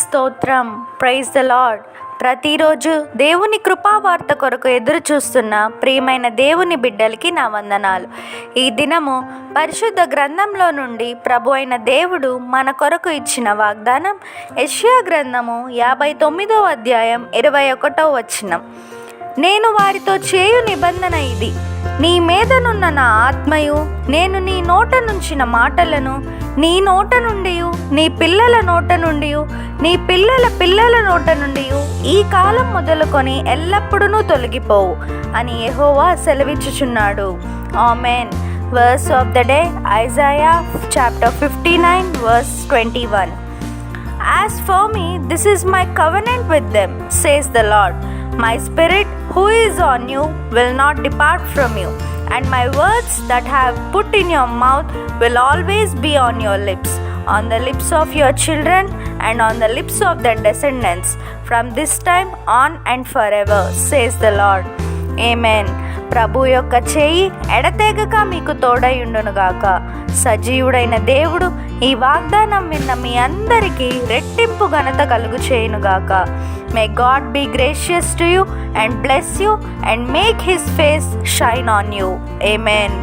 స్తోత్రం. Praise the lord. ప్రతిరోజు దేవుని కృపావార్త కొరకు ఎదురు చూస్తున్న ప్రియమైన దేవుని బిడ్డలకి నా వందనాలు. ఈ దినము పరిశుద్ధ గ్రంథంలో నుండి ప్రభు అయిన దేవుడు మన కొరకు ఇచ్చిన వాగ్దానం యెషయా గ్రంథము 59వ అధ్యాయం 21వ వచనం. నేను వారితో చేయు నిబంధన ఇది, నీ మీదనున్న నా ఆత్మయు నేను నీ నోట నుంచిన మాటలను నీ నోట నుండి, నీ పిల్లల నోట నుండి, నీ పిల్లల పిల్లల నోట నుండి ఈ కాలం మొదలుకొని ఎల్లప్పుడూ తొలగిపోవు అని యెహోవా సెలవిచ్చుచున్నాడు. Amen. Verse of the day, Isaiah chapter 59 verse 21. As for me, this is my covenant with them, says the Lord. My spirit who is on you will not depart from you, and my words that I have put in your mouth will always be on your lips, on the lips of your children and on the lips of their descendants, from this time on and forever, says the Lord. Amen. ప్రభు యొక్క చేయి ఎడతెగక మీకు తోడయుండునుగాక. సజీవుడైన దేవుడు ఈ వాగ్దానం విన్న మీ అందరికీ రెట్టింపు ఘనత కలుగు చేయునుగాక. May God be gracious to you and bless you and make his face shine on you. Amen.